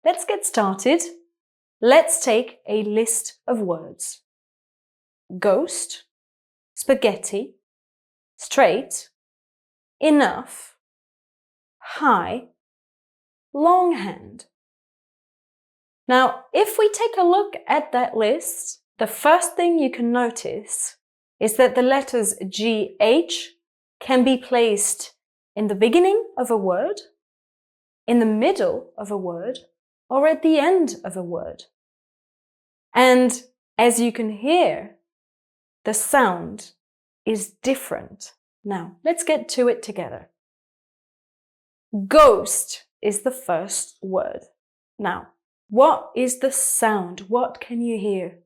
let's get started. Let's take a list of words. Ghost, spaghetti, straight, enough, high, longhand. Now, if we take a look at that list, the first thing you can notice is that the letters GH can be placed in the beginning of a word, in the middle of a word, or at the end of a word. And as you can hear, the sound is different. Now, let's get to it together. Ghost is the first word. Now, what is the sound? What can you hear?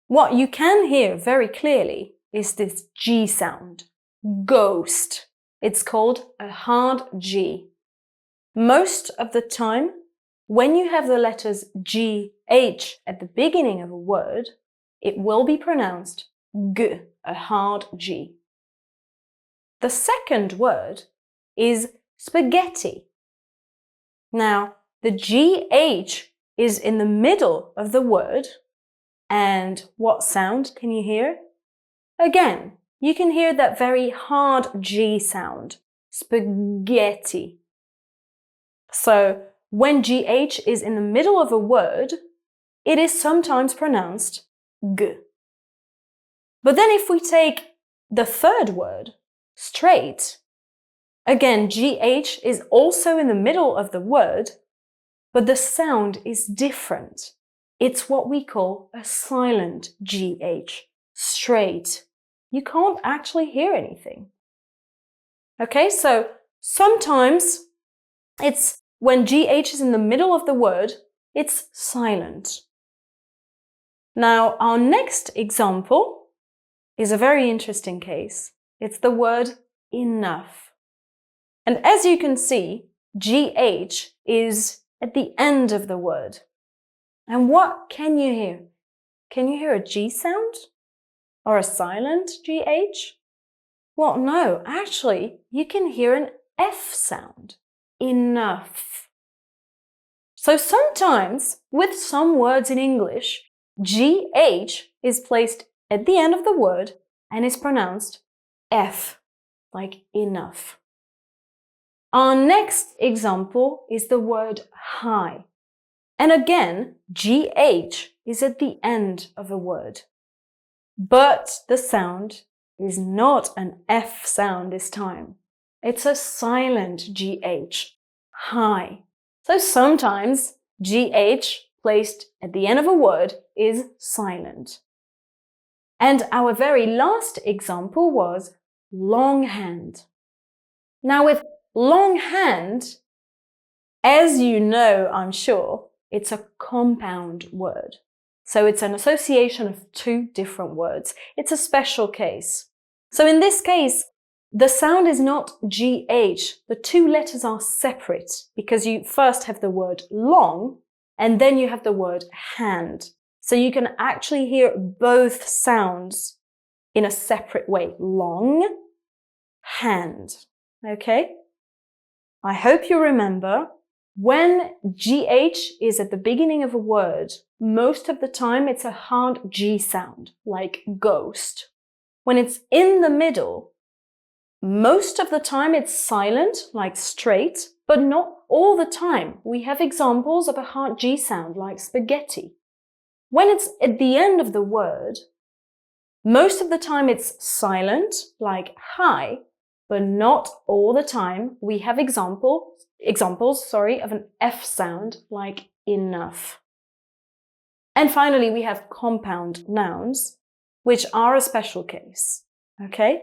What you can hear very clearly is this G sound. Ghost. It's called a hard G. Most of the time, when you have the letters GH at the beginning of a word, it will be pronounced G, a hard G. The second word is spaghetti. Now, the GH is in the middle of the word, and what sound can you hear? Again, you can hear that very hard G sound, spaghetti. So, when GH is in the middle of a word, it is sometimes pronounced G. But then if we take the third word, straight, again, GH is also in the middle of the word, but the sound is different. It's what we call a silent GH, straight. You can't actually hear anything. Okay, so sometimes it's when GH is in the middle of the word, it's silent. Now, our next example is a very interesting case. It's the word enough. And as you can see, GH is at the end of the word. And what can you hear? Can you hear a G sound? Or a silent GH? Well, no, actually, you can hear an F sound. Enough. So sometimes, with some words in English, GH is placed at the end of the word and is pronounced F, like enough. Our next example is the word high. And again, GH is at the end of a word. But the sound is not an F sound this time. It's a silent GH, high. So sometimes GH placed at the end of a word is silent. And our very last example was longhand. Now with longhand, as you know, I'm sure, it's a compound word. So it's an association of two different words. It's a special case. So in this case, the sound is not GH. The two letters are separate because you first have the word long and then you have the word hand. So you can actually hear both sounds in a separate way. Long, hand. Okay? I hope you remember, when GH is at the beginning of a word, most of the time it's a hard G sound, like ghost. When it's in the middle, most of the time it's silent, like straight, but not all the time. We have examples of a hard G sound, like spaghetti. When it's at the end of the word, most of the time it's silent, like high, but not all the time. We have examples of an F sound, like enough. And finally, we have compound nouns, which are a special case. Okay?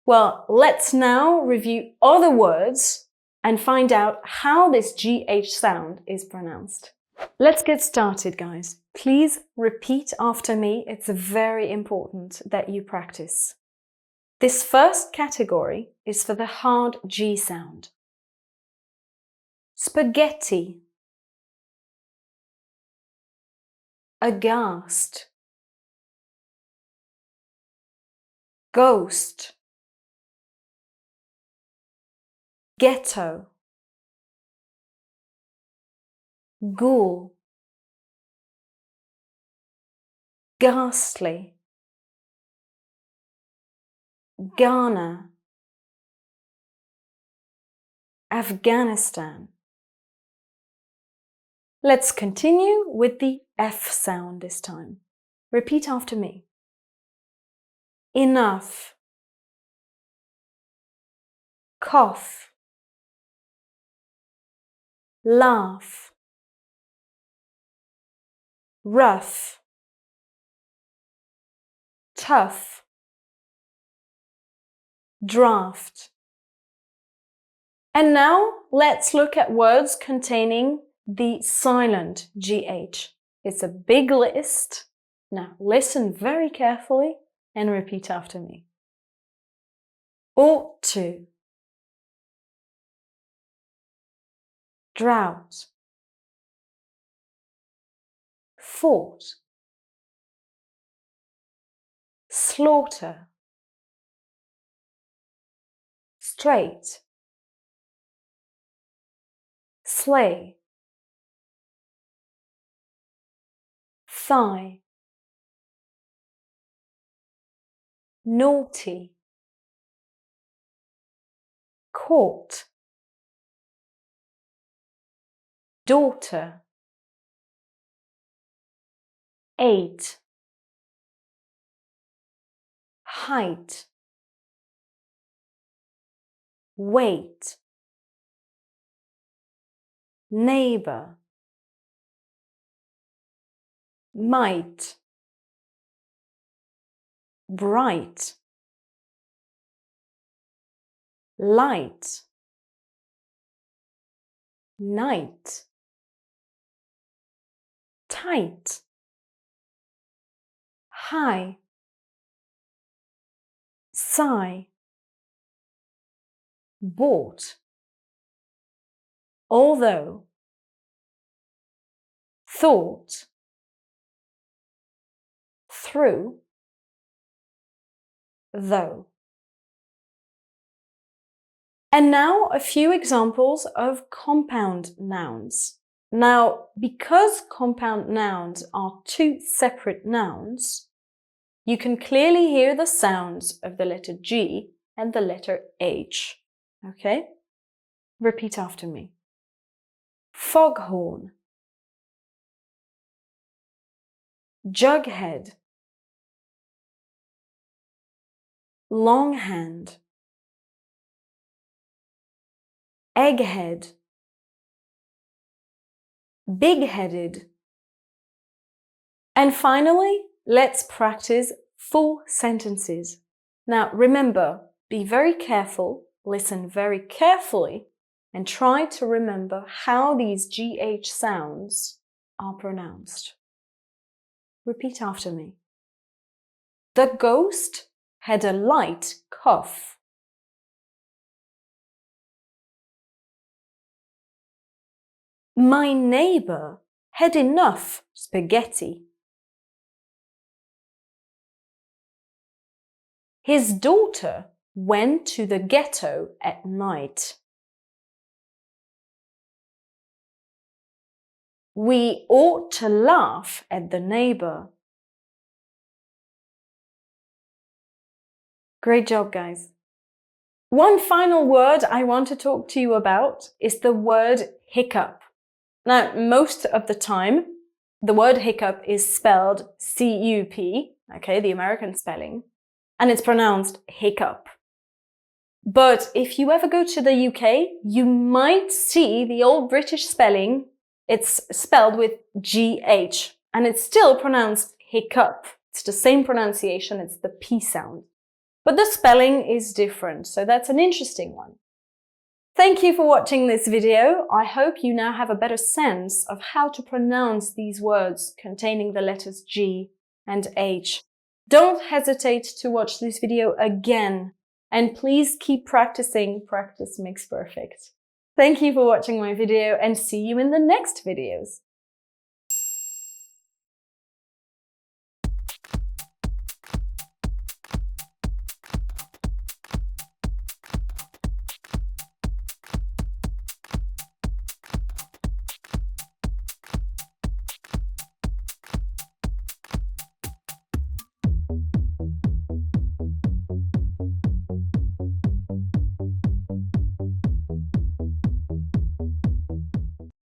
Well, let's now review other words and find out how this GH sound is pronounced. Let's get started, guys. Please repeat after me. It's very important that you practice. This first category is for the hard G sound. Spaghetti. Aghast. Ghost. Ghetto. ghoul, ghastly, Ghana, Afghanistan. Let's continue with the F sound this time. Repeat after me. Enough, cough, laugh, rough, tough, draft. And now let's look at words containing the silent GH. It's a big list. Now listen very carefully and repeat after me. Ought to, drought, thought, slaughter, straight, slay, thigh, naughty, court, daughter, 8, height, weight, neighbor, might, bright, light, night, tight, high, sigh, bought, although, thought, through, though. And now a few examples of compound nouns. Now, because compound nouns are two separate nouns, you can clearly hear the sounds of the letter G and the letter H. Okay? Repeat after me. Foghorn, jughead, longhand, egghead, big-headed. And finally, let's practice full sentences. Now remember, be very careful, listen very carefully, and try to remember how these GH sounds are pronounced. Repeat after me. The ghost had a light cough. My neighbor had enough spaghetti. His daughter went to the ghetto at night. We ought to laugh at the neighbor. Great job, guys. One final word I want to talk to you about is the word hiccup. Now, most of the time, the word hiccup is spelled C-U-P, okay, the American spelling, and it's pronounced hiccup. But if you ever go to the UK, you might see the old British spelling. It's spelled with GH, and it's still pronounced hiccup. It's the same pronunciation, it's the P sound. But the spelling is different, so that's an interesting one. Thank you for watching this video. I hope you now have a better sense of how to pronounce these words containing the letters G and H. Don't hesitate to watch this video again, and please keep practicing. Practice makes perfect. Thank you for watching my video, and see you in the next videos.